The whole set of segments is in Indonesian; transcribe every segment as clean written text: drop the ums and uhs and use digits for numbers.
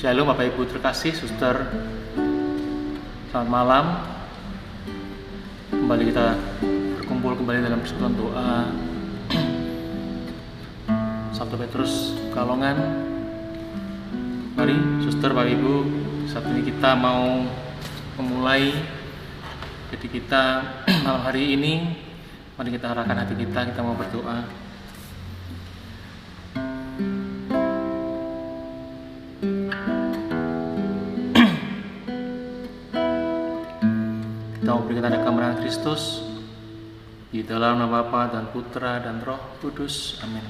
Shalom Bapak Ibu terkasih, suster. Selamat malam. Kembali kita berkumpul kembali dalam persekutuan doa Sabtu Petrus Kalongan. Mari suster, Bapak Ibu, saat ini kita mau memulai. Jadi kita malam hari ini, mari kita arahkan hati kita mau berdoa. Kita mau berikan tanda kebenaran Kristus di dalam nama Bapa dan Putra dan Roh Kudus. Amin.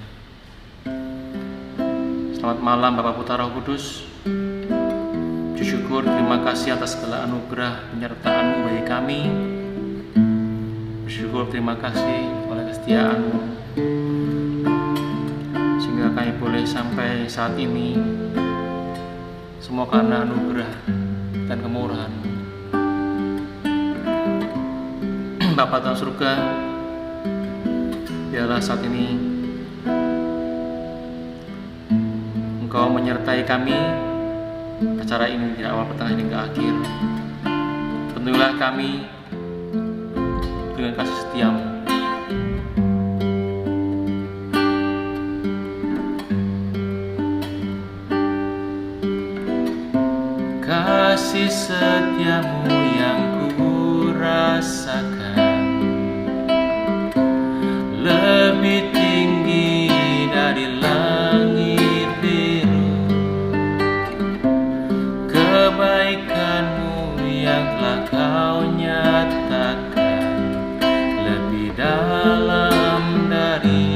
Selamat malam Bapak Putra Roh Kudus. Puji syukur, terima kasih atas segala anugerah penyertaan-Mu bagi kami. Bersyukur, terima kasih oleh kesetiaan-Mu sehingga kami boleh sampai saat ini. Semua karena anugerah dan kemurahan-Mu. Bapa dalam surga, biarlah saat ini Engkau menyertai kami acara ini dari awal pertengahan hingga akhir. Penuhilah kami dengan kasih setia-Mu. Kasih setia-Mu yang ku rasakan lebih tinggi dari langit biru. Kebaikan-Mu yang telah Kau nyatakan lebih dalam dari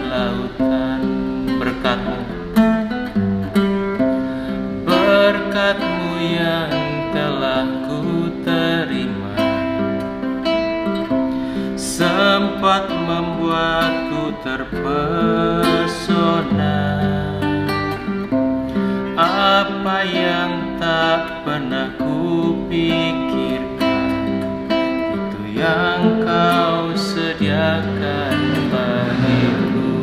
lautan. Berkat-Mu yang telah ku terima sempat membuatku terpesona. Apa yang tak pernah ku pikirkan, itu yang Kau sediakan bagiku.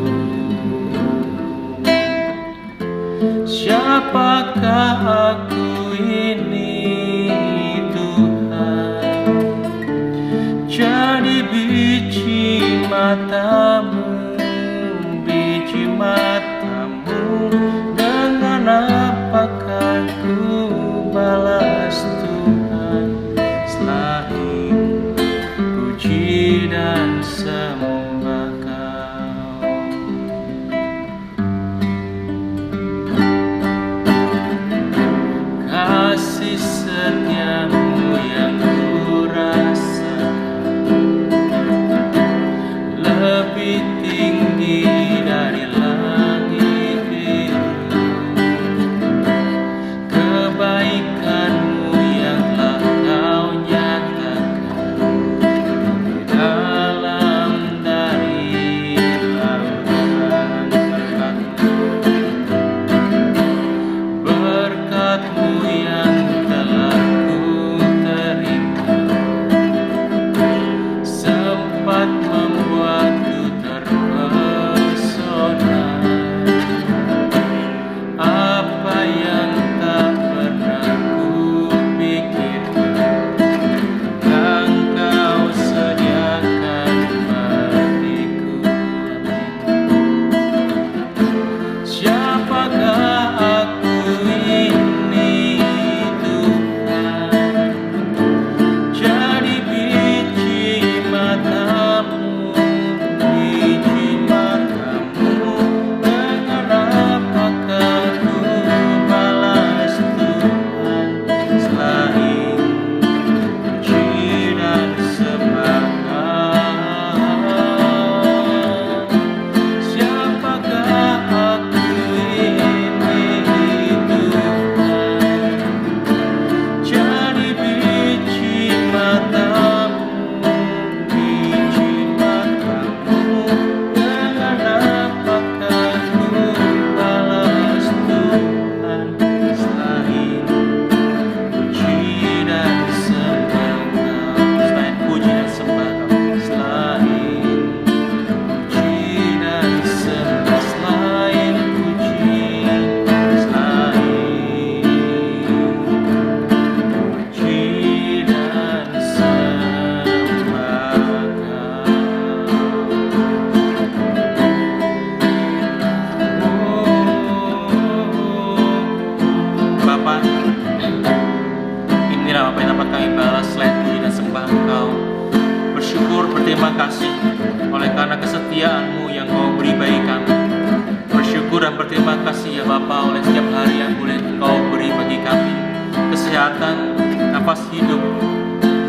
Siapakah aku ini, Tuhan? Jadi biji mata-Mu, dengan apakah ku balas Tuhan selain puji dan sembah Kau. Kasih setia-Mu yang ku rasakan lebih tinggi berterima kasih oleh karena kesetiaan-Mu yang Kau beri bagi kami. Bersyukur dan berterima kasih ya Bapa oleh setiap hari yang boleh Kau beri bagi kami kesehatan, nafas hidup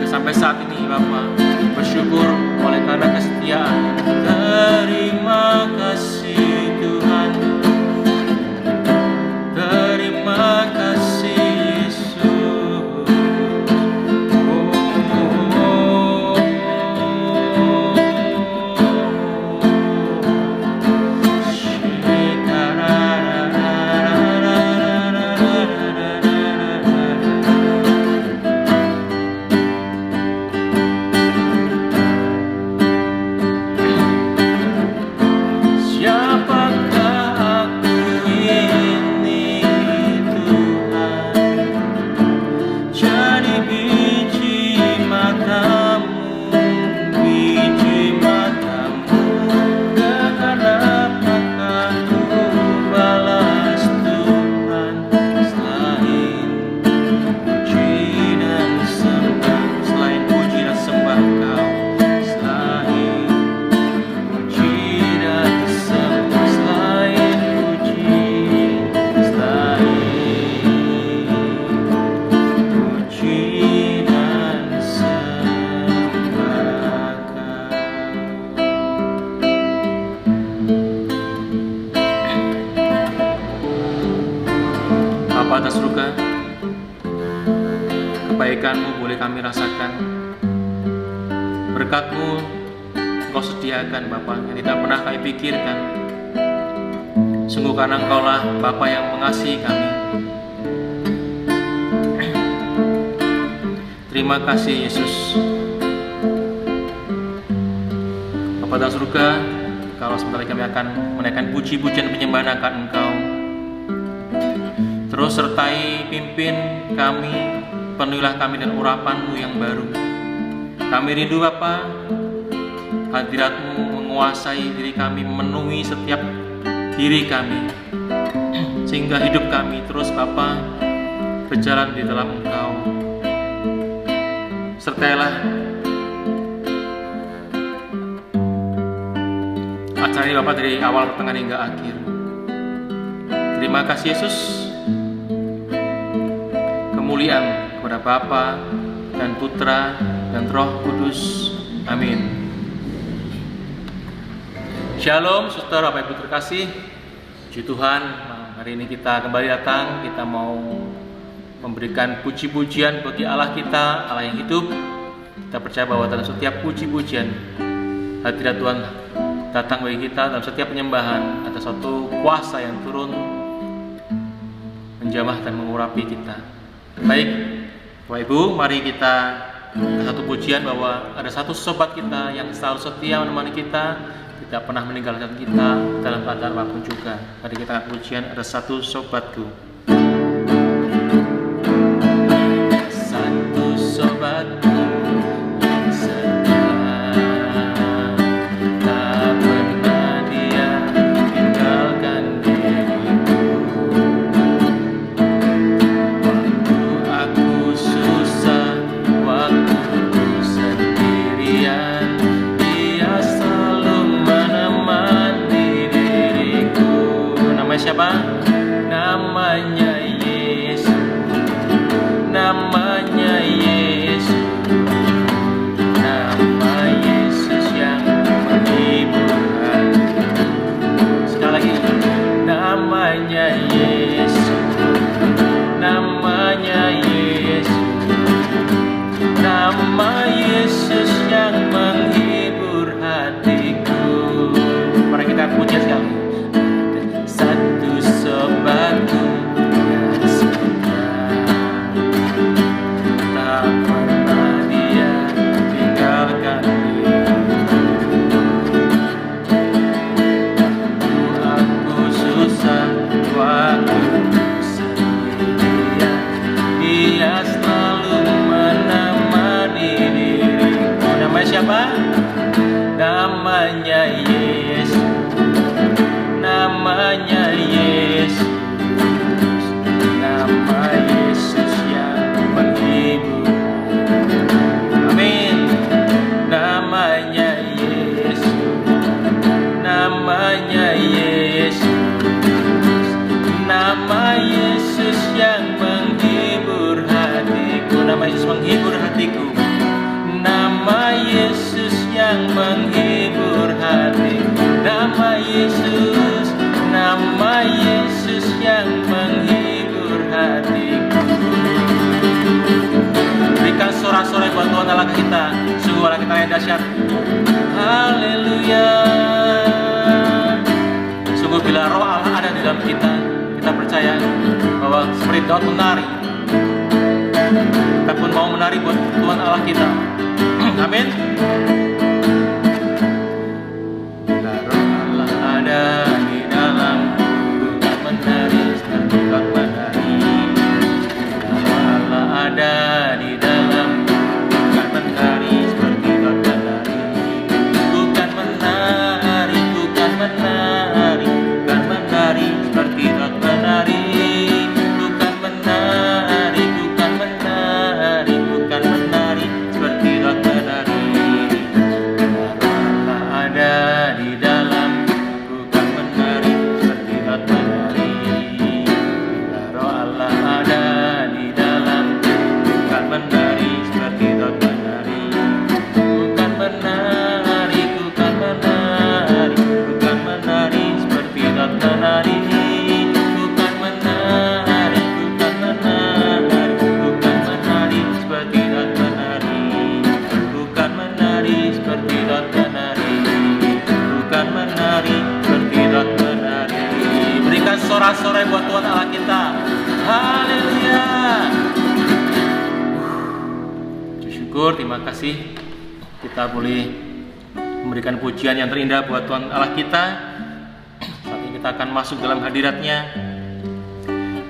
sampai saat ini Bapa. Bersyukur oleh karena kesetiaan. Terima kasih Tuhan. Terima kasih Yesus. Bapa atas surga, kebaikan-Mu boleh kami rasakan. Berkat-Mu Engkau sediakan Bapa yang tidak pernah kami pikirkan. Sungguh karena Engkau-lah Bapa yang mengasihi kami. Terima kasih Yesus. Bapa atas surga, kalau sebentar kami akan menaikkan puji-pujian penyembahan akan Engkau. Terus sertai pimpin kami, penuhilah kami dengan urapan-Mu yang baru. Kami rindu Bapa, hadirat-Mu menguasai diri kami, memenuhi setiap diri kami, sehingga hidup kami terus Bapa berjalan di dalam Engkau. Sertailah acara ini Bapa dari awal pertengahan hingga akhir. Terima kasih Yesus. Kemuliaan kepada Bapa dan Putra dan Roh Kudus. Amin. Shalom, saudara Bapak Ibu terkasih. Puji Tuhan, hari ini kita kembali datang. Kita mau memberikan puji-pujian bagi Allah kita, Allah yang hidup. Kita percaya bahwa dalam setiap puji-pujian, hadirat Tuhan datang bagi kita. Dalam setiap penyembahan ada suatu kuasa yang turun menjamah dan mengurapi kita. Baik, Bapak Ibu, mari kita ke satu pujian bahwa ada satu sobat kita yang selalu setia menemani kita, tidak pernah meninggalkan kita dalam keadaan apapun juga. Mari kita pujian ada satu sobatku. Satu sobatku yang setia, tak pernah dia tinggalkan diriku. Waktu aku susah, waktu ku sendirian, dia selalu menemani diriku. Namanya siapa? Namanya Yesus. Namanya Yesus. Nama Yesus yang menghibur hati. Sekali lagi. Namanya Yesus. Namanya Yesus. Nama Yesus yang menghibur hatiku. Mari kita puji sekali. Ada satu sobatku yang setia, tak Yesus menghibur hatiku. Nama Yesus yang menghibur hati. Nama Yesus yang menghibur hatiku. Berikan sorak-sorai buat Tuhan Allah kita. Sungguh Allah kita yang dahsyat. Haleluya. Sungguh bila roh Allah ada di dalam kita, kita percaya bahwa seperti Daud menari, kita pun mau menari buat Tuhan Allah kita. Amin. Bila roh Allah ada di dalam, bukan menari seperti Daud menari. Bila roh Allah ada di dalam, bukan menari seperti Daud menari. Bukan menari, bukan menari, bukan menari seperti Daud menari. Bukan menari, bukan menari, bukan menari seperti Daud menari. Allah ada di dalam, bukan menari seperti Daud menari. Roh Allah ada di dalam, bukan menari seperti Daud menari. Bukan menari, bukan menari, bukan menari seperti Daud menari. Bukan menari, bukan menari, bukan menari seperti Daud menari. Bukan menari seperti Daud menari. Bukan menari seperti Daud menari. Berikan sorak-sorai buat Tuhan Allah kita. Haleluya. Syukur, terima kasih kita boleh memberikan pujian yang terindah buat Tuhan Allah kita. Saat ini kita akan masuk dalam hadirat-Nya.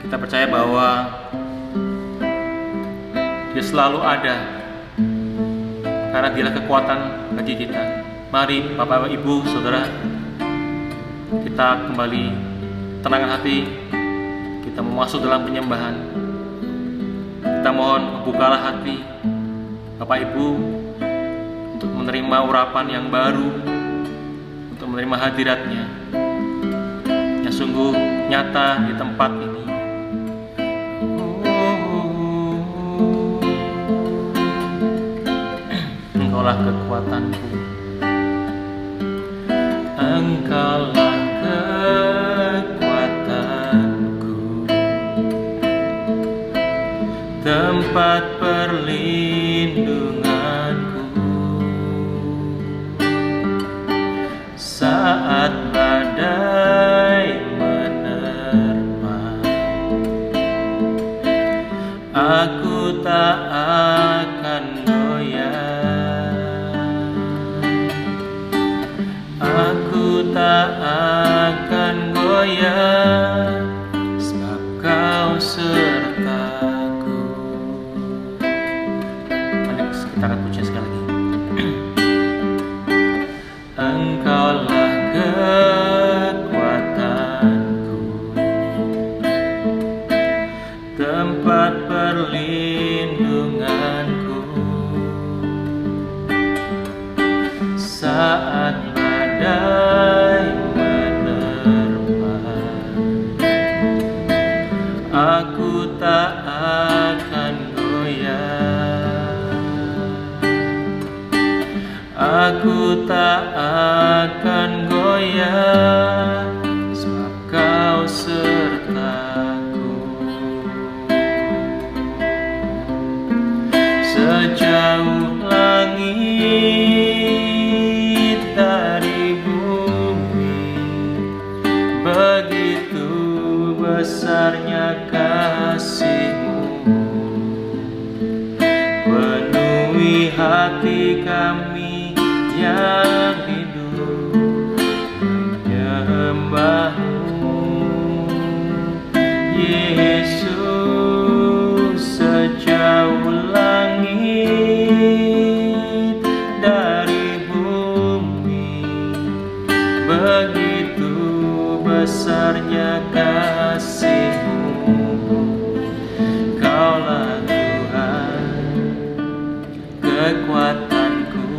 Kita percaya bahwa Dia selalu ada, karena Dialah kekuatan bagi kita. Mari Bapak, Ibu, Saudara, kita kembali tenangkan hati. Kita mau masuk dalam penyembahan. Kita mohon bukalah hati Bapak Ibu untuk menerima urapan yang baru, untuk menerima hadirat-Nya yang sungguh nyata di tempat ini. Engkaulah kekuatanku, Engkaulah kekuatanku, tempat perlindunganku saat badai menerpa. Aku tak akan goyah, aku tak akan goyah, sebab Kau sertaku. Kita akan puji sekali lagi. Engkaulah kekuatanku, tempat perlindunganku saat badai menerpa. Aku tak akan goyah, aku tak akan goyah, sebab Kau sertaku. Sejauh langit dari bumi, begitu besarnya kasih-Mu. Penuhi hati kami yang hidup menyembah-Mu, Yesus. Sejauh langit dari bumi, begitu besarnya kasih-Mu. Kaulah Tuhan, kekuatanku,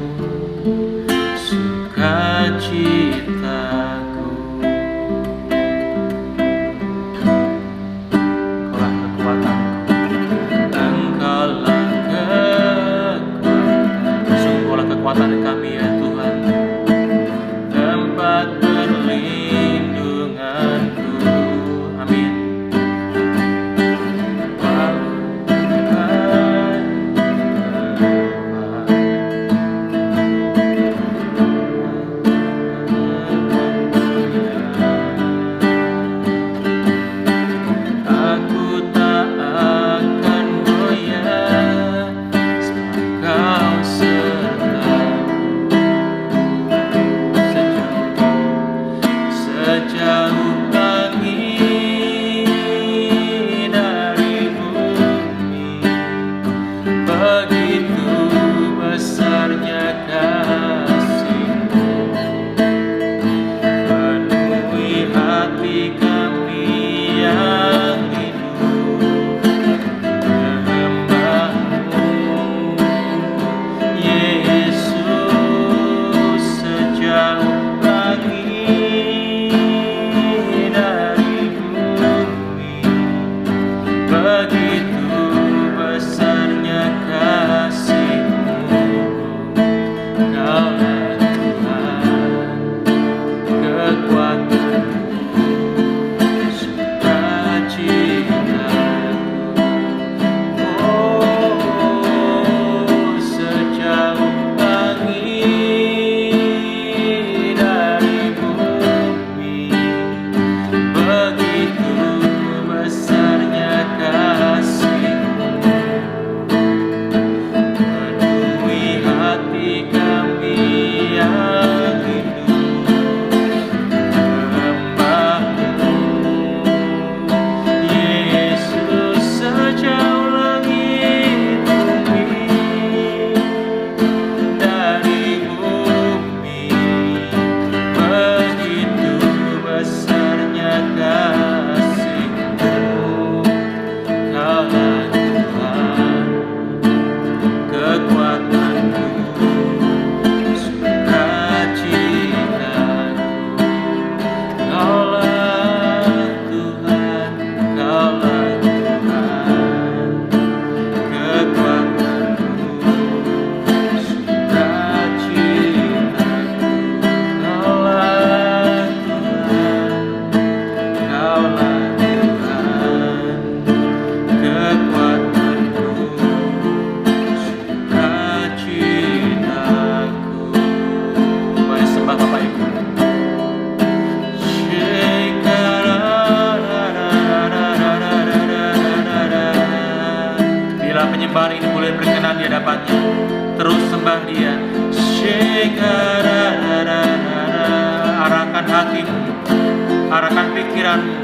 penyembahan ini boleh berkenan di hadapannya. Terus sembah Dia. Arahkan hatimu, arahkan pikiranmu.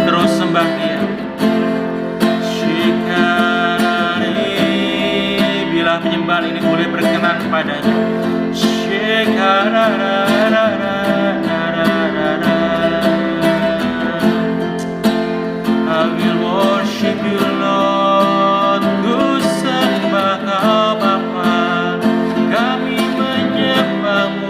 Terus sembah Dia. Bila penyembahan ini boleh berkenan padanya. I will worship you, Lord. Ku sembah Kau Bapa, kami menyembah-Mu.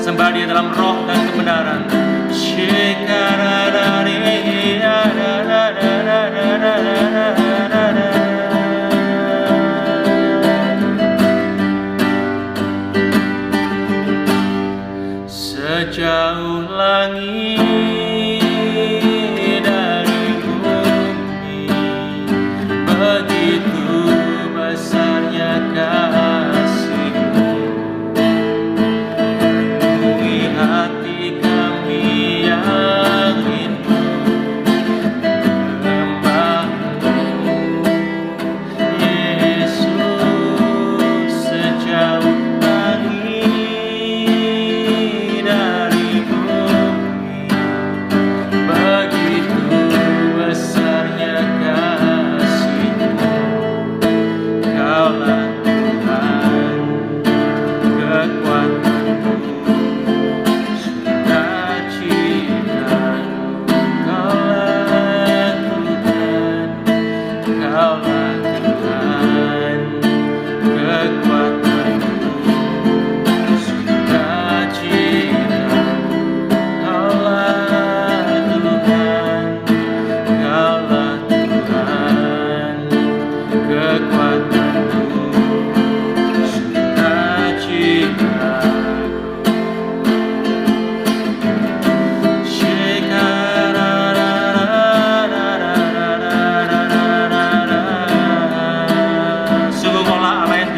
Sembah Dia dalam roh dan kebenaran. Sejauh langit dari bumi, begitu besarnya kasih-Mu. Hati kami yang rindu menyembah-Mu, Yesus. Sejauh langit dari bumi, begitu besarnya kasih-Mu. Kaulah Tuhan, kekuatan-Mu,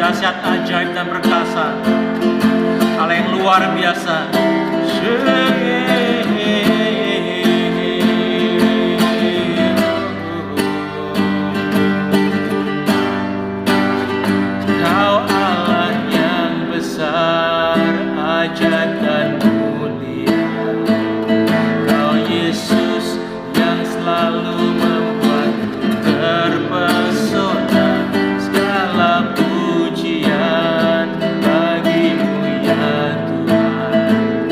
dahsyat, ajaib dan perkasa, Allah yang luar biasa. Kau Allah yang besar, ajaib dan mulia. Kau Yesus yang selalu membuatku terpesona. Segala pujian bagi-Mu ya Tuhan.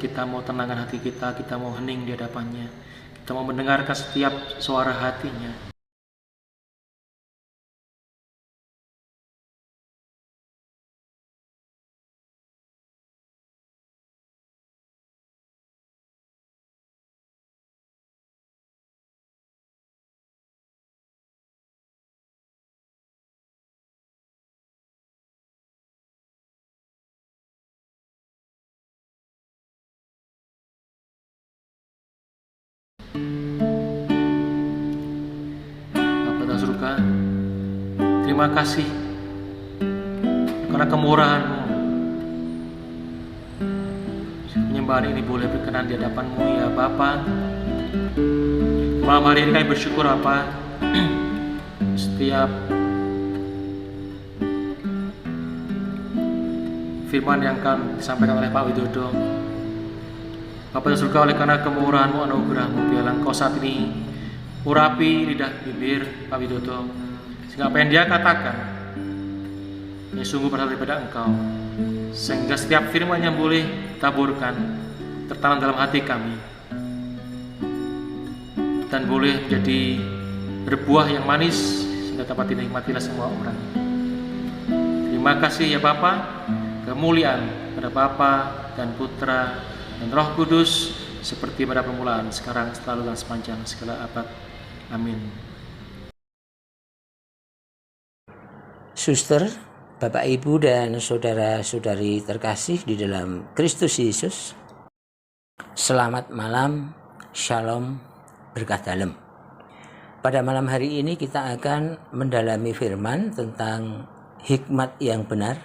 kita mau tenangkan hati kita mau hening di hadapannya, kita mau mendengarkan setiap suara hatinya. Bapa dalam surga, terima kasih karena kemurahan-Mu. Penyembahan ini boleh berkenan di hadapan-Mu ya Bapa. Malam hari ini kami bersyukur Bapa, setiap firman yang akan disampaikan oleh Pak Widodo, Bapa dalam surga, oleh karena kemurahan-Mu, anugerah-Mu, biarlah Engkau saat ini urapi lidah bibir Pak Widodo, sehingga apa yang dia katakan ini sungguh berasal daripada Engkau, sehingga setiap firman yang boleh taburkan tertanam dalam hati kami dan boleh menjadi berbuah yang manis sehingga dapat dinikmatilah semua orang. Terima kasih ya Bapa. Kemuliaan pada Bapa dan Putra dan Roh Kudus seperti pada permulaan, sekarang, selalu, dan sepanjang segala abad. Amin. Suster, Bapak, Ibu, dan saudara-saudari terkasih di dalam Kristus Yesus, selamat malam, shalom, berkah dalam. Pada malam hari ini kita akan mendalami firman tentang hikmat yang benar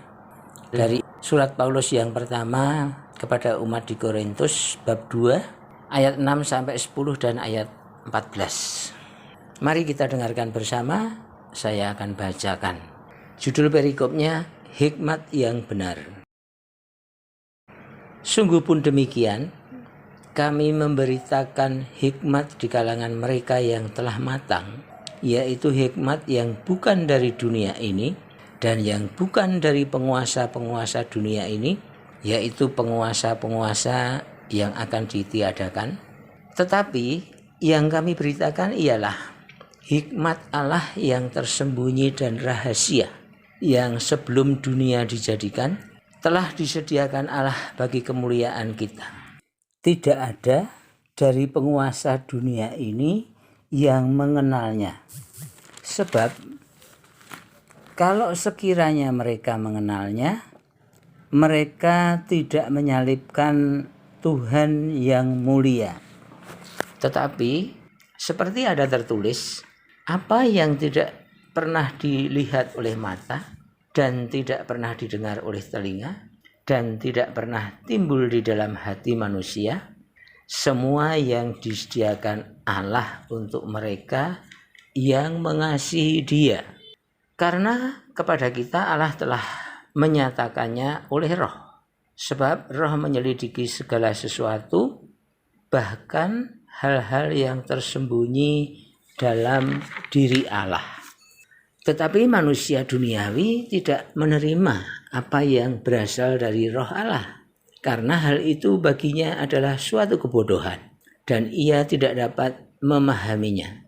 dari surat Paulus yang pertama kepada umat di Korintus bab 2 ayat 6 sampai 10 dan ayat 14. Mari kita dengarkan bersama, saya akan bacakan. Judul perikopnya, hikmat yang benar. Sungguh pun demikian, kami memberitakan hikmat di kalangan mereka yang telah matang, yaitu hikmat yang bukan dari dunia ini dan yang bukan dari penguasa-penguasa dunia ini, yaitu penguasa-penguasa yang akan ditiadakan. Tetapi yang kami beritakan ialah hikmat Allah yang tersembunyi dan rahasia, yang sebelum dunia dijadikan telah disediakan Allah bagi kemuliaan kita. Tidak ada dari penguasa dunia ini yang mengenalnya. Sebab kalau sekiranya mereka mengenalnya, mereka tidak menyalibkan Tuhan yang mulia. Tetapi seperti ada tertulis, apa yang tidak pernah dilihat oleh mata dan tidak pernah didengar oleh telinga dan tidak pernah timbul di dalam hati manusia, semua yang disediakan Allah untuk mereka yang mengasihi Dia. Karena kepada kita Allah telah menyatakannya oleh Roh. Sebab Roh menyelidiki segala sesuatu, bahkan hal-hal yang tersembunyi dalam diri Allah. Tetapi manusia duniawi tidak menerima apa yang berasal dari Roh Allah, karena hal itu baginya adalah suatu kebodohan dan ia tidak dapat memahaminya.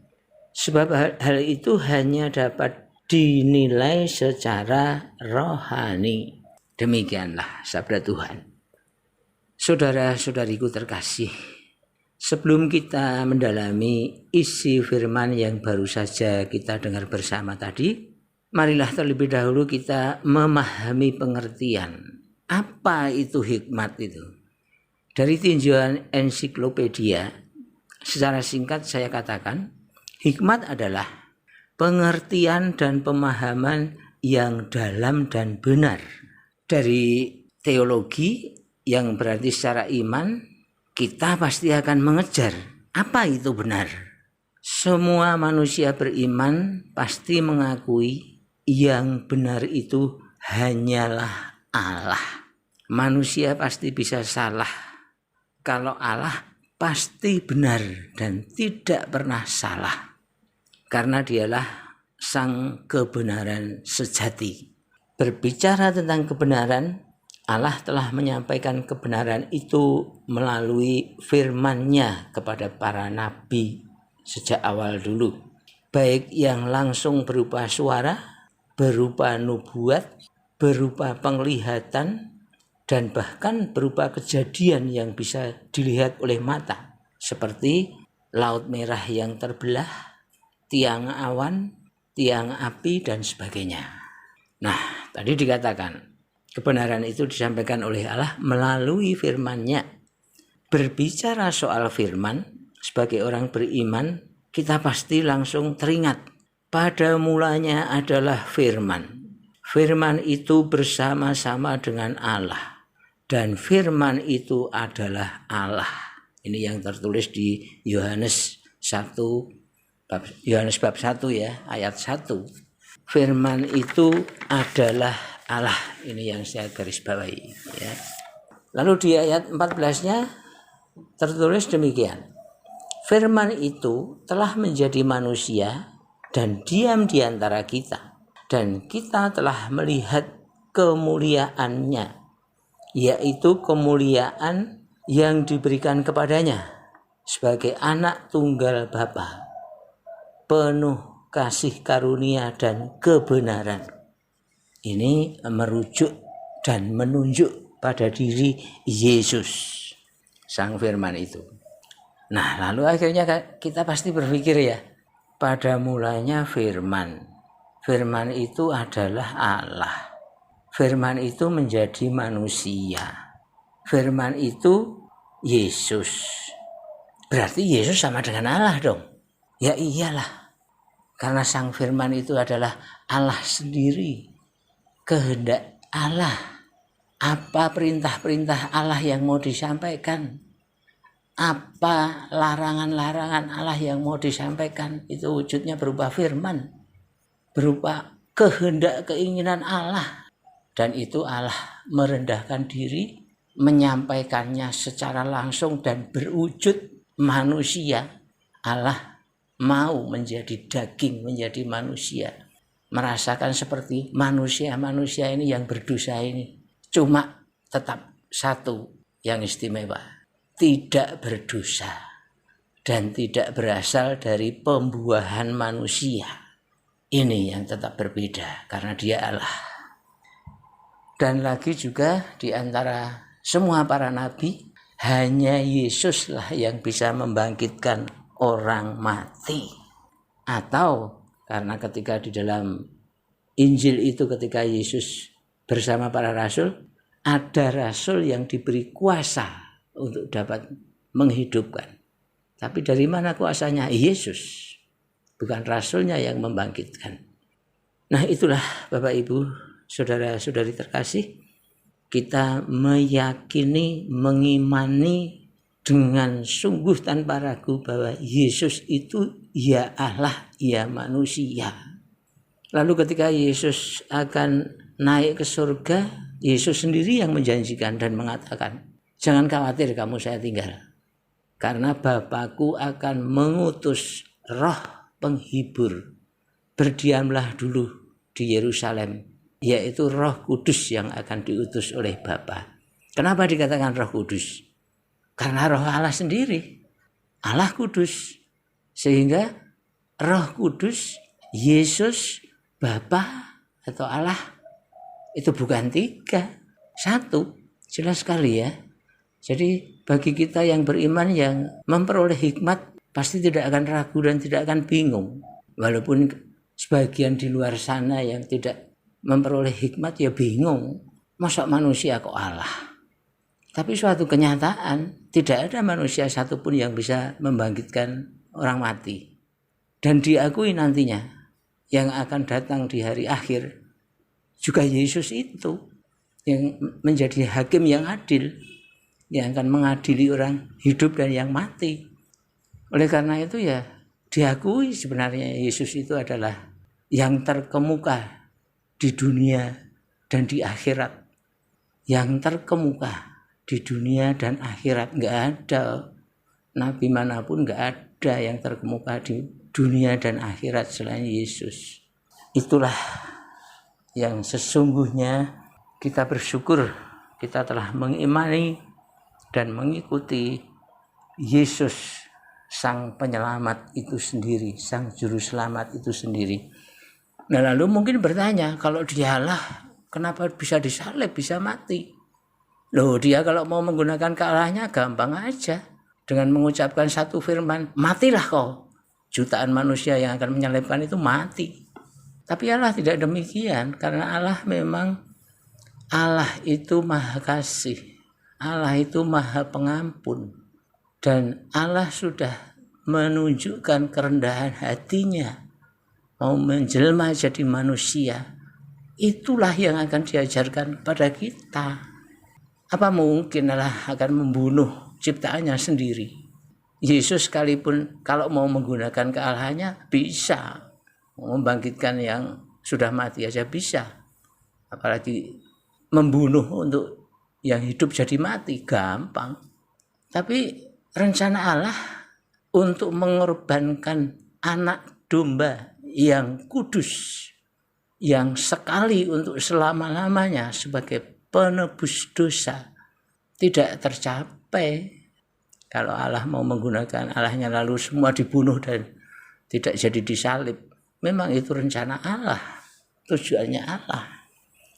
Sebab hal itu hanya dapat dinilai secara rohani. Demikianlah sabda Tuhan. Saudara-saudariku terkasih, sebelum kita mendalami isi firman yang baru saja kita dengar bersama tadi, marilah terlebih dahulu kita memahami pengertian apa itu hikmat itu. Dari tinjauan ensiklopedia, secara singkat saya katakan, hikmat adalah pengertian dan pemahaman yang dalam dan benar. Dari teologi yang berarti secara iman, kita pasti akan mengejar apa itu benar. Semua manusia beriman pasti mengakui yang benar itu hanyalah Allah. Manusia pasti bisa salah, kalau Allah pasti benar dan tidak pernah salah, karena dialah sang kebenaran sejati. Berbicara tentang kebenaran, Allah telah menyampaikan kebenaran itu melalui firman-Nya kepada para nabi sejak awal dulu. Baik yang langsung berupa suara, berupa nubuat, berupa penglihatan, dan bahkan berupa kejadian yang bisa dilihat oleh mata. Seperti laut merah yang terbelah, tiang awan, tiang api, dan sebagainya. Nah, tadi dikatakan kebenaran itu disampaikan oleh Allah melalui firman-Nya. Berbicara soal firman, sebagai orang beriman, kita pasti langsung teringat. Pada mulanya adalah firman. Firman itu bersama-sama dengan Allah. Dan firman itu adalah Allah. Ini yang tertulis di Yohanes 1, Yohanes bab 1 ya, ayat 1. Firman itu adalah Allah. Ini yang saya garis bawahi ya. Lalu di ayat 14-nya tertulis demikian. Firman itu telah menjadi manusia dan diam di antara kita, dan kita telah melihat kemuliaannya, yaitu kemuliaan yang diberikan kepadanya sebagai anak tunggal Bapa, penuh kasih karunia dan kebenaran. Ini merujuk dan menunjuk pada diri Yesus, Sang Firman itu. Nah, lalu akhirnya kita pasti berpikir ya, pada mulanya firman. Firman itu adalah Allah. Firman itu menjadi manusia. Firman itu Yesus. Berarti Yesus sama dengan Allah dong. Ya iyalah. Karena Sang Firman itu adalah Allah sendiri. Kehendak Allah. Apa perintah-perintah Allah yang mau disampaikan? Apa larangan-larangan Allah yang mau disampaikan? Itu wujudnya berupa firman. Berupa kehendak keinginan Allah. Dan itu Allah merendahkan diri, menyampaikannya secara langsung dan berwujud manusia. Allah mau menjadi daging, menjadi manusia. Merasakan seperti manusia-manusia ini yang berdosa ini. Cuma tetap satu yang istimewa. Tidak berdosa. Dan tidak berasal dari pembuahan manusia. Ini yang tetap berbeda karena dia Allah. Dan lagi juga di antara semua para nabi, hanya Yesuslah yang bisa membangkitkan orang mati. Atau karena ketika di dalam Injil itu ketika Yesus bersama para rasul, ada rasul yang diberi kuasa untuk dapat menghidupkan. Tapi dari mana kuasanya? Yesus. Bukan rasulnya yang membangkitkan. Nah itulah Bapak Ibu, saudara-saudari terkasih, kita meyakini, mengimani dengan sungguh tanpa ragu bahwa Yesus itu ya Allah, ya manusia. Lalu ketika Yesus akan naik ke surga, Yesus sendiri yang menjanjikan dan mengatakan, jangan khawatir kamu saya tinggal. Karena Bapakku akan mengutus roh penghibur. Berdiamlah dulu di Yerusalem, yaitu Roh Kudus yang akan diutus oleh Bapa. Kenapa dikatakan Roh Kudus? Karena Roh Allah sendiri, Allah Kudus. Sehingga Roh Kudus, Yesus, Bapa atau Allah itu bukan tiga, satu. Jelas sekali ya. Jadi bagi kita yang beriman yang memperoleh hikmat, pasti tidak akan ragu dan tidak akan bingung. Walaupun sebagian di luar sana yang tidak memperoleh hikmat ya bingung. Masa manusia kok Allah? Tapi suatu kenyataan, tidak ada manusia satupun yang bisa membangkitkan orang mati. Dan diakui nantinya yang akan datang di hari akhir juga Yesus itu yang menjadi hakim yang adil, yang akan mengadili orang hidup dan yang mati. Oleh karena itu ya diakui sebenarnya Yesus itu adalah yang terkemuka di dunia dan di akhirat. Yang terkemuka di dunia dan akhirat. Enggak ada nabi manapun, enggak ada yang terkemuka di dunia dan akhirat selain Yesus. Itulah yang sesungguhnya kita bersyukur kita telah mengimani dan mengikuti Yesus Sang Penyelamat itu sendiri, Sang Juru Selamat itu sendiri. Nah, lalu mungkin bertanya, kalau dialah kenapa bisa disalib, bisa mati? Loh, dia kalau mau menggunakan kealahannya gampang aja. Dengan mengucapkan satu firman, matilah kau. Jutaan manusia yang akan menyalibkan itu mati. Tapi Allah tidak demikian, karena Allah itu maha kasih. Allah itu maha pengampun. Dan Allah sudah menunjukkan kerendahan hatinya. Mau menjelma jadi manusia. Itulah yang akan diajarkan pada kita. Apa mungkin Allah akan membunuh ciptaannya sendiri? Yesus sekalipun kalau mau menggunakan kealahannya bisa. Membangkitkan yang sudah mati aja bisa. Apalagi membunuh untuk yang hidup jadi mati, gampang. Tapi rencana Allah untuk mengorbankan anak domba yang kudus, yang sekali untuk selama-lamanya sebagai penebus dosa, tidak tercapai. Kalau Allah mau menggunakan Allahnya lalu semua dibunuh dan tidak jadi disalib, memang itu rencana Allah, tujuannya Allah.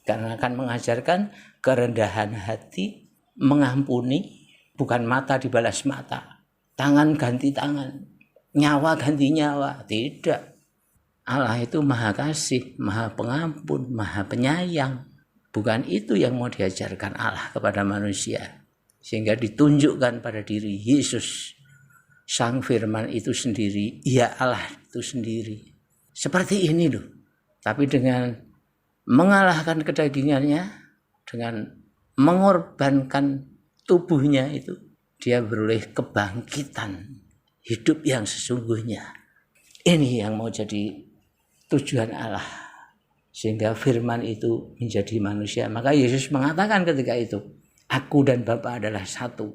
Karena akan mengajarkan kerendahan hati, mengampuni, bukan mata dibalas mata, tangan ganti tangan, nyawa ganti nyawa, tidak. Allah itu maha kasih, maha pengampun, maha penyayang. Bukan itu yang mau diajarkan Allah kepada manusia. Sehingga ditunjukkan pada diri Yesus, Sang Firman itu sendiri, ya Allah itu sendiri. Seperti ini loh. Tapi dengan mengalahkan kedagingannya, dengan mengorbankan tubuhnya itu, dia beroleh kebangkitan hidup yang sesungguhnya. Ini yang mau jadi tujuan Allah, sehingga firman itu menjadi manusia. Maka Yesus mengatakan ketika itu, aku dan Bapa adalah satu.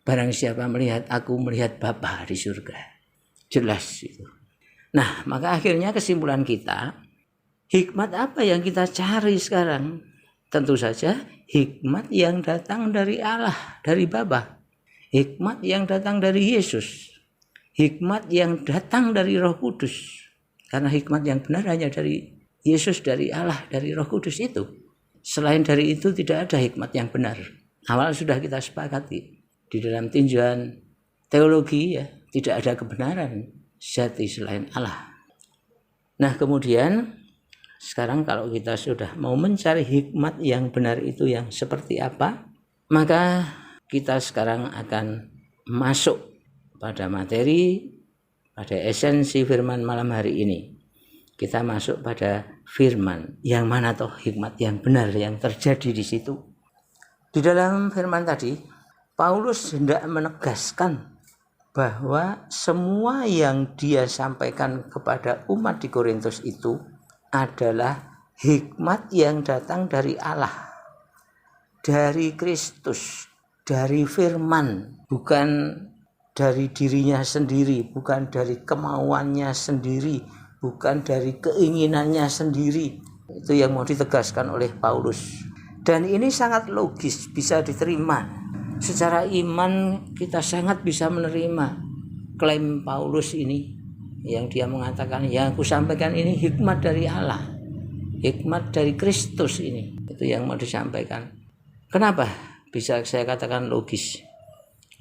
Barang siapa melihat aku, melihat Bapa di surga. Jelas itu. Nah, maka akhirnya kesimpulan kita, hikmat apa yang kita cari sekarang? Tentu saja hikmat yang datang dari Allah, dari Bapa. Hikmat yang datang dari Yesus. Hikmat yang datang dari Roh Kudus. Karena hikmat yang benar hanya dari Yesus, dari Allah, dari Roh Kudus itu. Selain dari itu tidak ada hikmat yang benar. Awal sudah kita sepakati. Di dalam tinjauan teologi ya, tidak ada kebenaran sejati selain Allah. Nah, kemudian sekarang kalau kita sudah mau mencari hikmat yang benar itu yang seperti apa, maka kita sekarang akan masuk pada materi, pada esensi firman malam hari ini. Kita masuk pada firman, yang mana toh hikmat yang benar yang terjadi di situ. Di dalam firman tadi, Paulus hendak menegaskan bahwa semua yang dia sampaikan kepada umat di Korintus itu adalah hikmat yang datang dari Allah, dari Kristus, dari firman, bukan dari dirinya sendiri, bukan dari kemauannya sendiri, bukan dari keinginannya sendiri. Itu yang mau ditegaskan oleh Paulus. Dan ini sangat logis, bisa diterima. Secara iman kita sangat bisa menerima klaim Paulus ini, yang dia mengatakan, yang aku sampaikan ini hikmat dari Allah, hikmat dari Kristus ini. Itu yang mau disampaikan. Kenapa bisa saya katakan logis?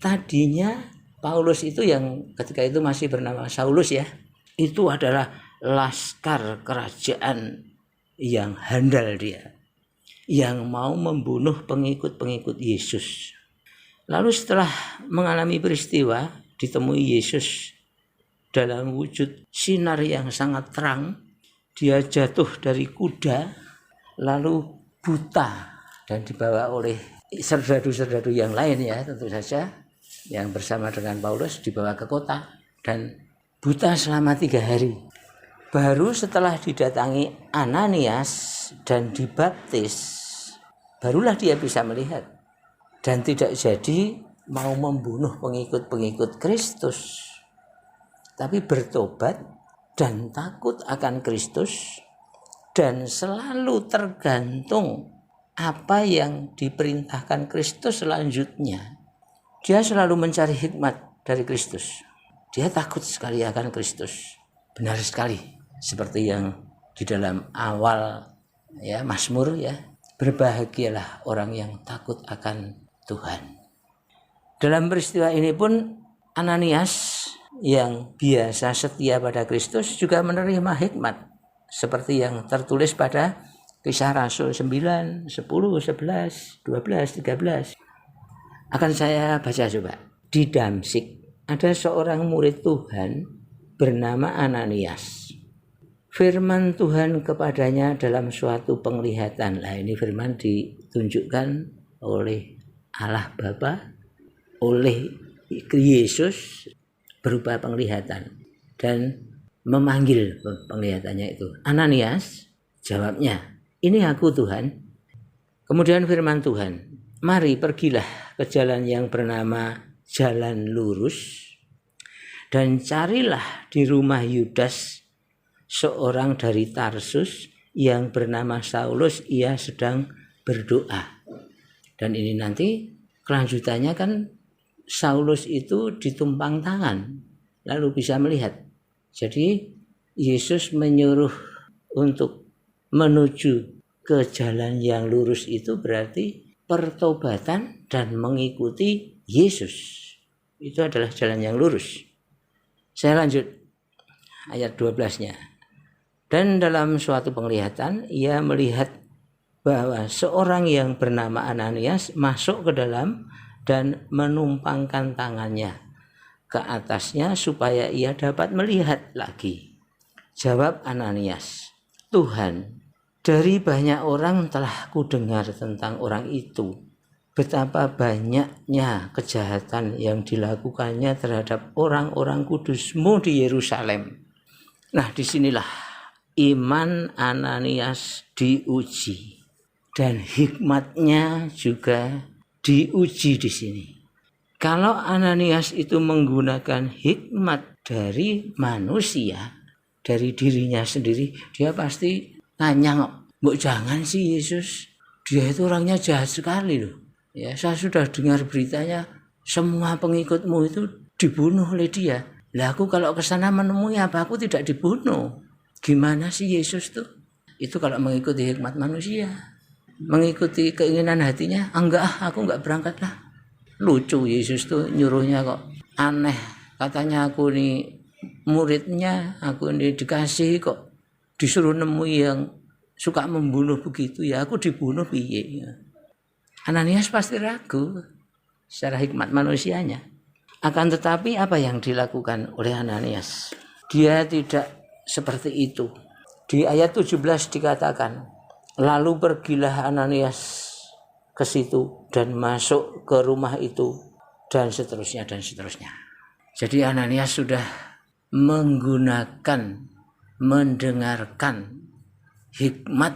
Tadinya Paulus itu yang ketika itu masih bernama Saulus ya, itu adalah laskar kerajaan yang handal dia, yang mau membunuh pengikut-pengikut Yesus. Lalu setelah mengalami peristiwa, ditemui Yesus dalam wujud sinar yang sangat terang, dia jatuh dari kuda, lalu buta dan dibawa oleh serdadu-serdadu yang lain ya, tentu saja, yang bersama dengan Paulus dibawa ke kota dan buta selama 3 hari. Baru setelah didatangi Ananias dan dibaptis, barulah dia bisa melihat dan tidak jadi mau membunuh pengikut-pengikut Kristus, tapi bertobat dan takut akan Kristus dan selalu tergantung apa yang diperintahkan Kristus selanjutnya. Dia selalu mencari hikmat dari Kristus. Dia takut sekali akan Kristus. Benar sekali, seperti yang di dalam awal ya Mazmur ya, berbahagialah orang yang takut akan Tuhan. Dalam peristiwa ini pun Ananias yang biasa setia pada Kristus juga menerima hikmat seperti yang tertulis pada Kisah Rasul 9, 10, 11, 12, 13. Akan saya baca coba. Di Damsyik ada seorang murid Tuhan bernama Ananias. Firman Tuhan kepadanya dalam suatu penglihatan. Nah, ini firman ditunjukkan oleh Allah Bapa, oleh Yesus berupa penglihatan dan memanggil penglihatannya itu. Ananias, jawabnya, ini aku Tuhan. Kemudian firman Tuhan, mari pergilah ke jalan yang bernama Jalan Lurus dan carilah di rumah Yudas seorang dari Tarsus yang bernama Saulus, ia sedang berdoa. Dan ini nanti kelanjutannya kan Saulus itu ditumpang tangan lalu bisa melihat. Jadi Yesus menyuruh untuk menuju ke jalan yang lurus itu berarti pertobatan dan mengikuti Yesus. Itu adalah jalan yang lurus. Saya lanjut ayat 12-nya. Dan dalam suatu penglihatan ia melihat bahwa seorang yang bernama Ananias masuk ke dalam dan menumpangkan tangannya ke atasnya supaya ia dapat melihat lagi. Jawab Ananias, Tuhan, dari banyak orang telah kudengar tentang orang itu, betapa banyaknya kejahatan yang dilakukannya terhadap orang-orang kudus-Mu di Yerusalem. Nah, disinilah iman Ananias diuji dan hikmatnya juga diuji di sini. Kalau Ananias itu menggunakan hikmat dari manusia, dari dirinya sendiri, dia pasti nganyang, mbok jangan sih Yesus, dia itu orangnya jahat sekali loh. Ya, saya sudah dengar beritanya semua pengikutmu itu dibunuh oleh dia. Lah aku kalau ke sana menemui apa aku tidak dibunuh. Gimana sih Yesus tuh? Itu kalau mengikuti hikmat manusia. Mengikuti keinginan hatinya, enggak, aku enggak berangkat lah. Lucu Yesus tuh nyuruhnya kok aneh. Katanya aku nih muridnya, aku nih dikasih kok disuruh nemui yang suka membunuh begitu, ya aku dibunuh piye. Ananias pasti ragu secara hikmat manusianya. Akan tetapi apa yang dilakukan oleh Ananias? Dia tidak seperti itu. Di ayat 17 dikatakan, lalu pergilah Ananias ke situ dan masuk ke rumah itu dan seterusnya dan seterusnya. Jadi Ananias sudah mendengarkan hikmat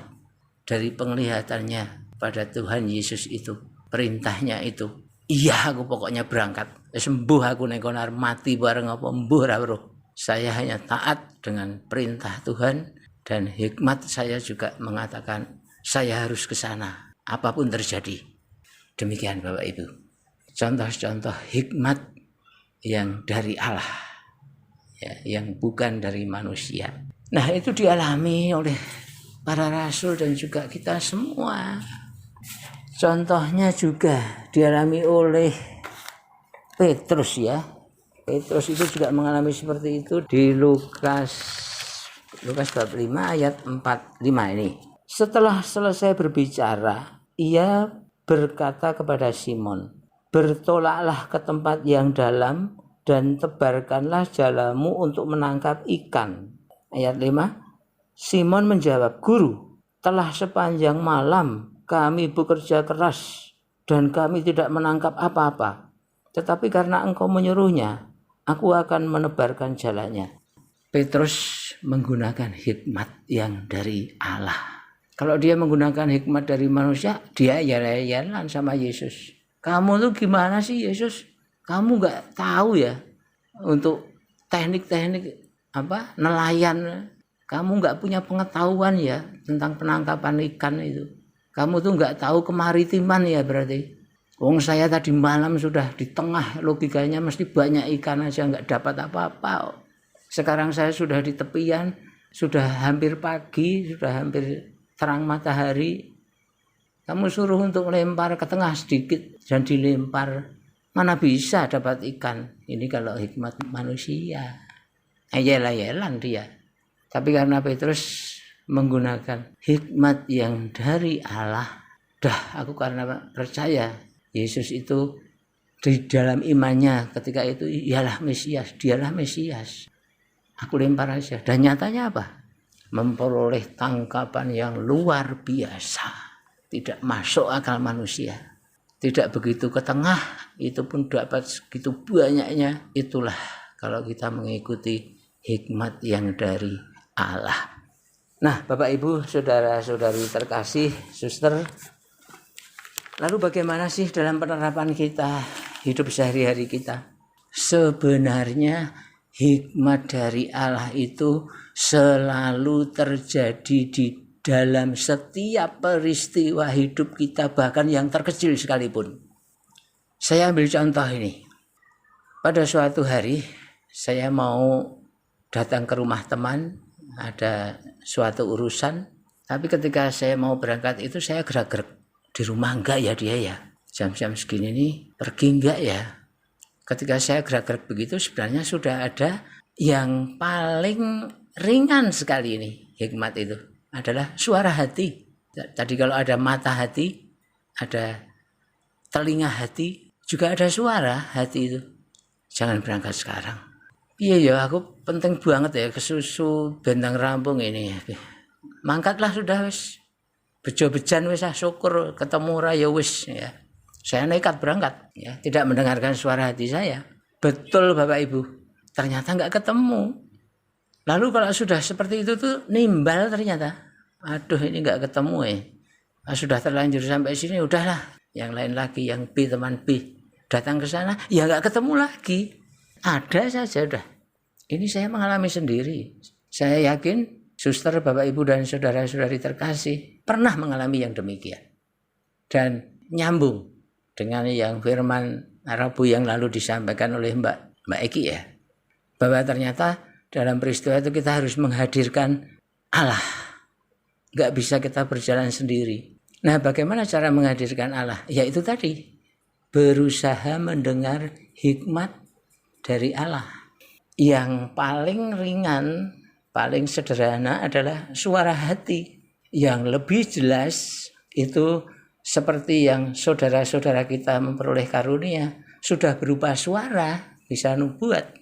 dari penglihatannya pada Tuhan Yesus itu, perintahnya itu. Iya, aku pokoknya berangkat. Sembuh aku nek konar mati bareng apa mbuh ra weruh. Saya hanya taat dengan perintah Tuhan dan hikmat saya juga mengatakan saya harus ke sana apapun terjadi. Demikian Bapak Ibu. Contoh-contoh hikmat yang dari Allah, ya, yang bukan dari manusia. Nah, itu dialami oleh para rasul dan juga kita semua. Contohnya juga dialami oleh Petrus ya. Petrus itu juga mengalami seperti itu di Lukas bab 5 ayat 45 ini. Setelah selesai berbicara, ia berkata kepada Simon, bertolaklah ke tempat yang dalam dan tebarkanlah jalamu untuk menangkap ikan. Ayat 5, Simon menjawab, Guru, telah sepanjang malam kami bekerja keras dan kami tidak menangkap apa-apa. Tetapi karena engkau menyuruhnya, aku akan menebarkan jalannya. Petrus menggunakan hikmat yang dari Allah. Kalau dia menggunakan hikmat dari manusia, dia yel-yelan sama Yesus. Kamu tuh gimana sih Yesus? Kamu gak tahu ya untuk teknik-teknik nelayan. Kamu gak punya pengetahuan ya tentang penangkapan ikan itu. Kamu tuh nggak tahu kemaritiman ya berarti. Wong saya tadi malam sudah di tengah, logikanya mesti banyak ikan aja nggak dapat apa-apa. Sekarang saya sudah di tepian, sudah hampir pagi, sudah hampir terang matahari. Kamu suruh untuk lempar ke tengah sedikit dan dilempar. Mana bisa dapat ikan? Ini kalau hikmat manusia. Ayel-ayelan dia. Tapi karena Petrus menggunakan hikmat yang dari Allah, aku karena percaya Yesus itu di dalam imannya ketika itu ialah Mesias, dialah Mesias. Aku lempar aja. Dan nyatanya apa? Memperoleh tangkapan yang luar biasa. Tidak masuk akal manusia. Tidak begitu ke tengah, itu pun dapat segitu banyaknya. Itulah kalau kita mengikuti hikmat yang dari Allah. Nah, Bapak Ibu, saudara-saudari terkasih, suster, lalu bagaimana sih dalam penerapan kita, hidup sehari-hari kita? Sebenarnya hikmat dari Allah itu selalu terjadi di dalam setiap peristiwa hidup kita, bahkan yang terkecil sekalipun. Saya ambil contoh ini. Pada suatu hari, saya mau datang ke rumah teman, ada suatu urusan, tapi ketika saya mau berangkat itu saya gerak-gerak. Di rumah enggak ya dia ya, jam-jam segini nih pergi enggak ya. Ketika saya gerak-gerak begitu sebenarnya sudah ada yang paling ringan sekali ini. Hikmat itu adalah suara hati. Tadi kalau ada mata hati, ada telinga hati, juga ada suara hati itu. Jangan berangkat sekarang. Iya ya, aku penting banget ya ke susu bentang rampung ini. Mangkatlah sudah wis. Bejo-bejan wis syukur ketemu raya wis ya. Saya nekat berangkat ya, tidak mendengarkan suara hati saya. Betul Bapak Ibu, ternyata enggak ketemu. Lalu kalau sudah seperti itu tuh nimbal ternyata. Aduh ini enggak ketemu sudah terlanjur sampai sini udahlah. Yang lain lagi yang B, teman B datang ke sana ya enggak ketemu lagi. Ada saja udah. Ini saya mengalami sendiri. Saya yakin suster, Bapak Ibu dan saudara-saudari terkasih pernah mengalami yang demikian. Dan nyambung dengan yang firman Rabu yang lalu disampaikan oleh Mbak Eki ya. Bahwa ternyata dalam peristiwa itu kita harus menghadirkan Allah. Gak bisa kita berjalan sendiri. Nah, bagaimana cara menghadirkan Allah? Ya itu tadi. Berusaha mendengar hikmat dari Allah. Yang paling ringan, paling sederhana adalah suara hati. Yang lebih jelas itu seperti yang saudara-saudara kita memperoleh karunia sudah berupa suara, bisa nubuat.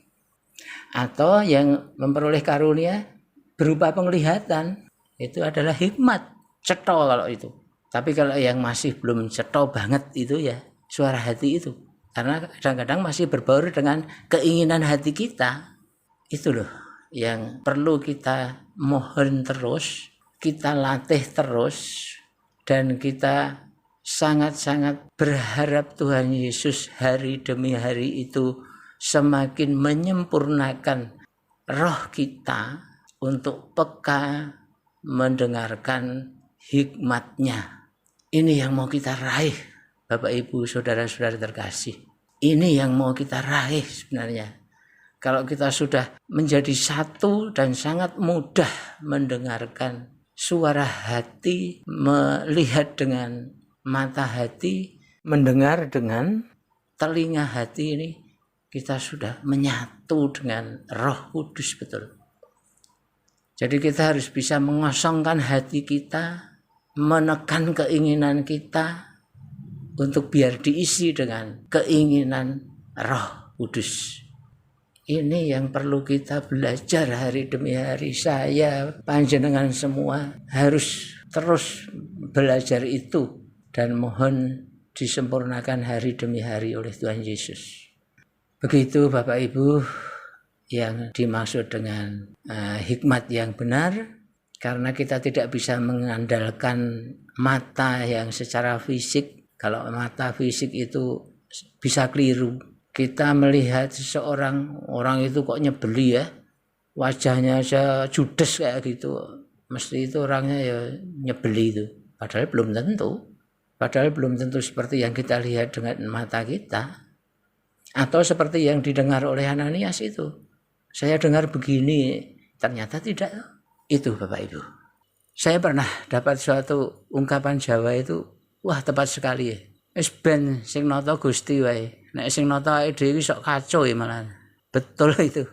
Atau yang memperoleh karunia berupa penglihatan, itu adalah hikmat, cetha kalau itu. Tapi kalau yang masih belum cetha banget itu ya suara hati itu. Karena kadang-kadang masih berbaur dengan keinginan hati kita. Itu loh yang perlu kita mohon terus, kita latih terus, dan kita sangat-sangat berharap Tuhan Yesus hari demi hari itu semakin menyempurnakan roh kita untuk peka mendengarkan hikmat-Nya. Ini yang mau kita raih, Bapak Ibu saudara-saudara terkasih. Ini yang mau kita raih sebenarnya. Kalau kita sudah menjadi satu dan sangat mudah mendengarkan suara hati, melihat dengan mata hati, mendengar dengan telinga hati ini, kita sudah menyatu dengan Roh Kudus betul. Jadi kita harus bisa mengosongkan hati kita, menekan keinginan kita untuk biar diisi dengan keinginan Roh Kudus. Ini yang perlu kita belajar hari demi hari. Saya, panjenengan semua harus terus belajar itu dan mohon disempurnakan hari demi hari oleh Tuhan Yesus. Begitu Bapak Ibu yang dimaksud dengan hikmat yang benar, karena kita tidak bisa mengandalkan mata yang secara fisik. Kalau mata fisik itu bisa keliru. Kita melihat seseorang, orang itu kok nyebeli ya, wajahnya aja judes kayak gitu, mesti itu orangnya ya nyebeli itu. Padahal belum tentu. Padahal belum tentu seperti yang kita lihat dengan mata kita. Atau seperti yang didengar oleh Ananias itu. Saya dengar begini, ternyata tidak. Itu Bapak Ibu. Saya pernah dapat suatu ungkapan Jawa itu, wah tepat sekali. Wis ben sing nata Gusti wae. Nek sing nata awake dhewe sok kacau ya malah. Betul itu.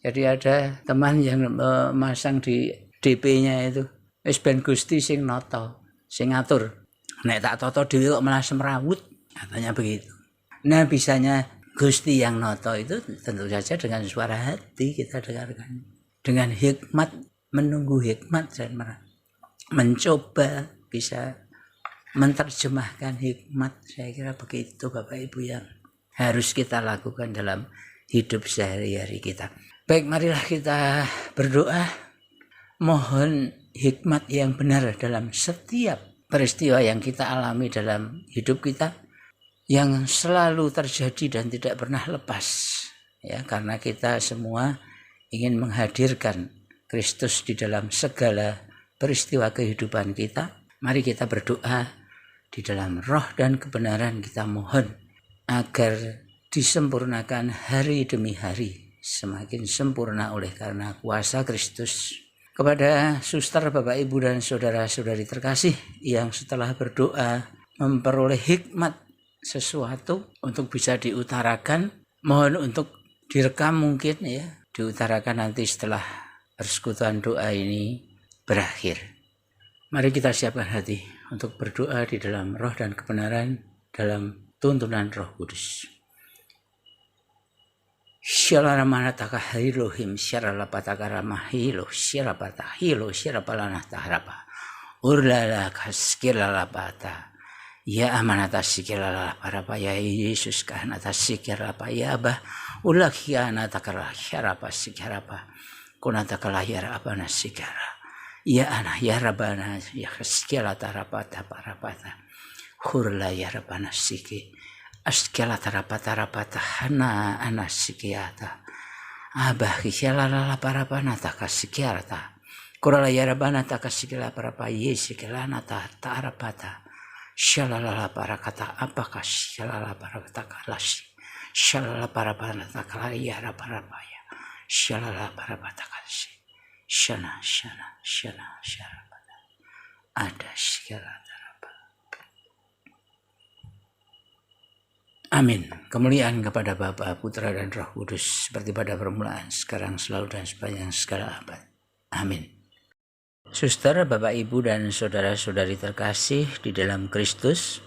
Jadi ada teman yang memasang di DP-nya itu, wis ben Gusti sing nata, sing ngatur. Nek tak toto dhewe kok malah semrawut, katanya begitu. Nah, bisanya Gusti yang noto itu tentu saja dengan suara hati kita dengarkan. Dengan hikmat, menunggu hikmat dan mencoba bisa menerjemahkan hikmat. Saya kira begitu Bapak Ibu yang harus kita lakukan dalam hidup sehari-hari kita. Baik, marilah kita berdoa. Mohon hikmat yang benar dalam setiap peristiwa yang kita alami dalam hidup kita, yang selalu terjadi dan tidak pernah lepas, ya, karena kita semua ingin menghadirkan Kristus di dalam segala peristiwa kehidupan kita. Mari kita berdoa di dalam roh dan kebenaran. Kita mohon agar disempurnakan hari demi hari, semakin sempurna oleh karena kuasa Kristus. Kepada suster, Bapak Ibu dan saudara-saudari terkasih yang setelah berdoa memperoleh hikmat sesuatu untuk bisa diutarakan, mohon untuk direkam mungkin, ya, diutarakan nanti setelah persekutuan doa ini berakhir. Mari kita siapkan hati untuk berdoa di dalam roh dan kebenaran, dalam tuntunan Roh Kudus. Syalamanataka hailohim syaralapataka ramahilo syarapatahilo syarapalanataharapa urlala kaskilalapata ya amanata sikilalapa ya Yesus kahanata sikirapa ya abah ulakhianataka syarapa sikirapa kunatakala yarabana sikara ya ana yarabana ya kaskilatarapata parapata hurla yarabana siki askela tarapata hana anasikiata abah kisyalala parapana takasikiata kurala yarabana takasikila parapa yesikilana tarapata shalala parakata apakah shalala parapata kalasi shalala parapana takala yara parapaya shalala parapata kasi shana ada sikila. Amin. Kemuliaan kepada Bapa, Putra dan Roh Kudus seperti pada permulaan, sekarang, selalu dan sepanjang segala abad. Amin. Suster, Bapak, Ibu dan saudara-saudari terkasih di dalam Kristus,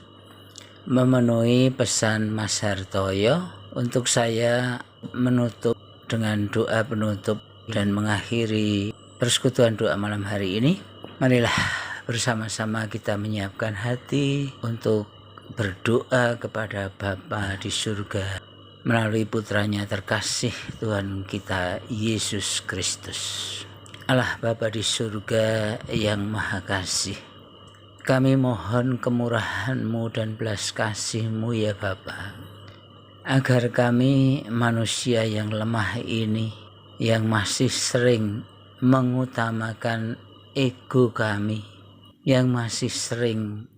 memenuhi pesan Mas Hartoyo untuk saya menutup dengan doa penutup dan mengakhiri persekutuan doa malam hari ini. Marilah bersama-sama kita menyiapkan hati untuk berdoa kepada Bapa di surga melalui putranya terkasih Tuhan kita Yesus Kristus. Allah Bapa di surga yang maha kasih, kami mohon kemurahan-Mu dan belas kasih-Mu ya Bapa, agar kami manusia yang lemah ini, yang masih sering mengutamakan ego kami, yang masih sering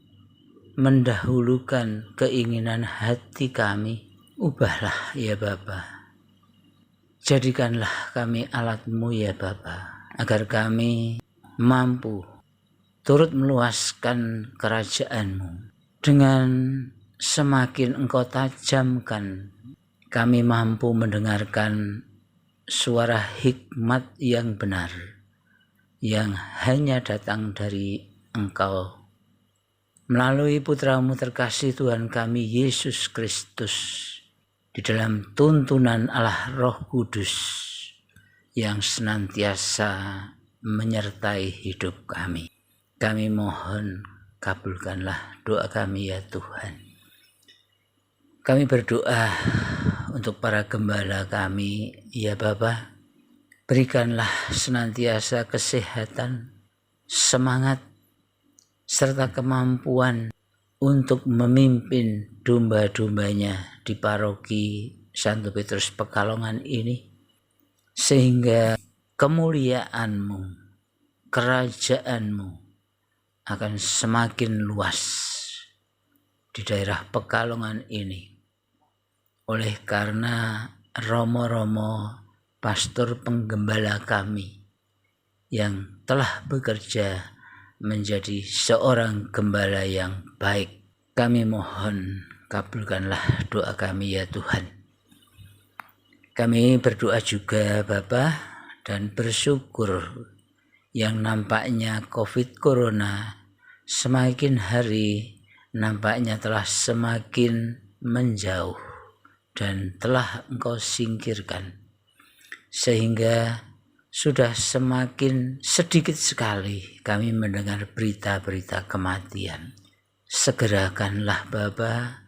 mendahulukan keinginan hati kami, ubahlah ya Bapa. Jadikanlah kami alat-Mu ya Bapa, agar kami mampu turut meluaskan kerajaan-Mu. Dengan semakin Engkau tajamkan, kami mampu mendengarkan suara hikmat yang benar, yang hanya datang dari Engkau melalui Putra-Mu terkasih Tuhan kami Yesus Kristus, di dalam tuntunan Allah Roh Kudus yang senantiasa menyertai hidup kami. Kami mohon kabulkanlah doa kami ya Tuhan. Kami berdoa untuk para gembala kami ya Bapa, berikanlah senantiasa kesehatan, semangat, serta kemampuan untuk memimpin domba-dombanya di paroki Santo Petrus Pekalongan ini, sehingga kemuliaan-Mu, kerajaan-Mu akan semakin luas di daerah Pekalongan ini, oleh karena romo-romo pastor penggembala kami yang telah bekerja menjadi seorang gembala yang baik. Kami mohon kabulkanlah doa kami ya Tuhan. Kami berdoa juga Bapa, dan bersyukur yang nampaknya COVID Corona semakin hari nampaknya telah semakin menjauh dan telah Engkau singkirkan, sehingga sudah semakin sedikit sekali kami mendengar berita-berita kematian. Segerakanlah Bapa,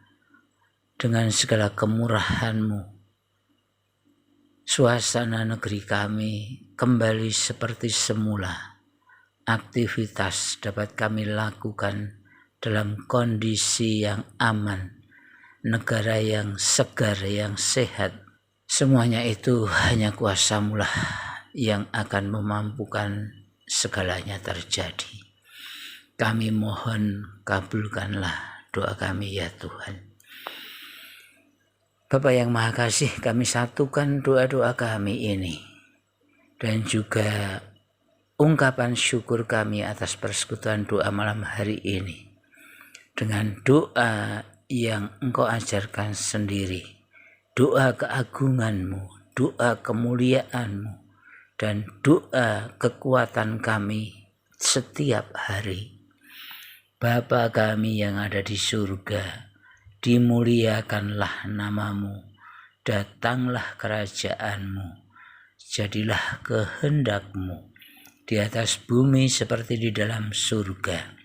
dengan segala kemurahan-Mu, suasana negeri kami kembali seperti semula. Aktivitas dapat kami lakukan dalam kondisi yang aman, negara yang segar, yang sehat. Semuanya itu hanya kuasa-Mu lah yang akan memampukan segalanya terjadi. Kami mohon kabulkanlah doa kami ya Tuhan. Bapa yang Maha Kasih, kami satukan doa-doa kami ini dan juga ungkapan syukur kami atas persekutuan doa malam hari ini dengan doa yang Engkau ajarkan sendiri, doa keagungan-Mu, doa kemuliaan-Mu, dan doa kekuatan kami setiap hari. Bapa kami yang ada di surga, dimuliakanlah nama-Mu, datanglah kerajaan-Mu, jadilah kehendak-Mu di atas bumi seperti di dalam surga.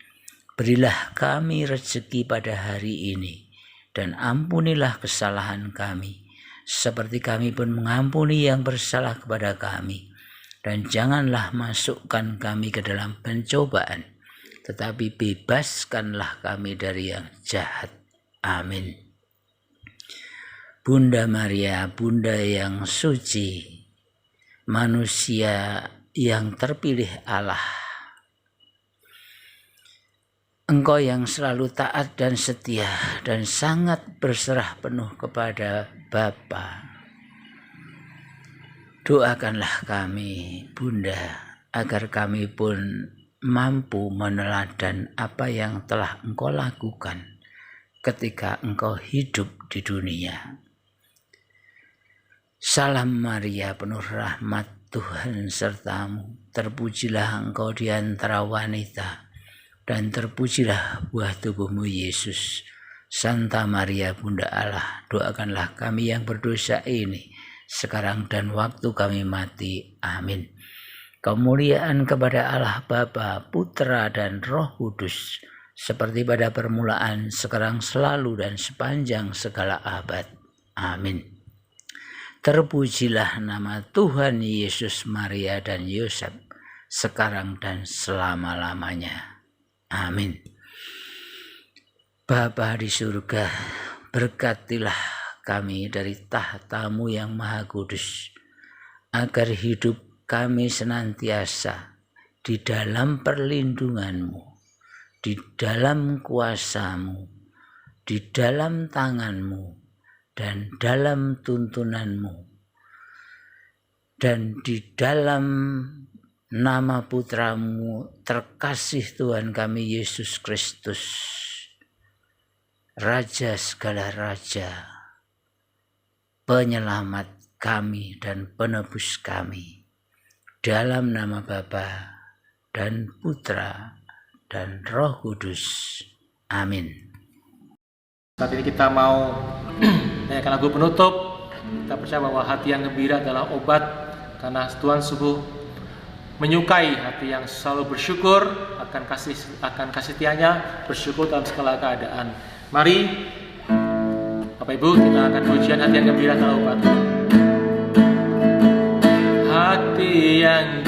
Berilah kami rezeki pada hari ini, dan ampunilah kesalahan kami, seperti kami pun mengampuni yang bersalah kepada kami. Dan janganlah masukkan kami ke dalam pencobaan, tetapi bebaskanlah kami dari yang jahat. Amin. Bunda Maria, Bunda yang suci, manusia yang terpilih Allah, Engkau yang selalu taat dan setia dan sangat berserah penuh kepada Bapa. Doakanlah kami, Bunda, agar kami pun mampu meneladan apa yang telah Engkau lakukan ketika Engkau hidup di dunia. Salam Maria, penuh rahmat, Tuhan serta-Mu. Terpujilah Engkau di antara wanita, dan terpujilah buah tubuh-Mu Yesus. Santa Maria, Bunda Allah, doakanlah kami yang berdosa ini, sekarang dan waktu kami mati. Amin. Kemuliaan kepada Allah Bapa, Putra, dan Roh Kudus, seperti pada permulaan, sekarang, selalu, dan sepanjang segala abad. Amin. Terpujilah nama Tuhan Yesus, Maria, dan Yosef, sekarang dan selama-lamanya. Amin. Bapa di surga, berkatilah kami dari tahta-Mu yang maha kudus, agar hidup kami senantiasa di dalam perlindungan-Mu, di dalam kuasa-Mu, di dalam tangan-Mu, dan dalam tuntunan-Mu, dan di dalam nama Putra-Mu terkasih Tuhan kami Yesus Kristus, Raja segala raja, penyelamat kami dan penebus kami, dalam nama Bapa dan Putra dan Roh Kudus. Amin. Saat ini kita mau menyanyikan lagu penutup. Kita percaya bahwa hati yang gembira adalah obat, karena Tuhan sungguh menyukai hati yang selalu bersyukur akan kasih setianya, bersyukur dalam segala keadaan. Mari Bapak Ibu, kita akan pujian hati yang gembira adalah obat. Hati yang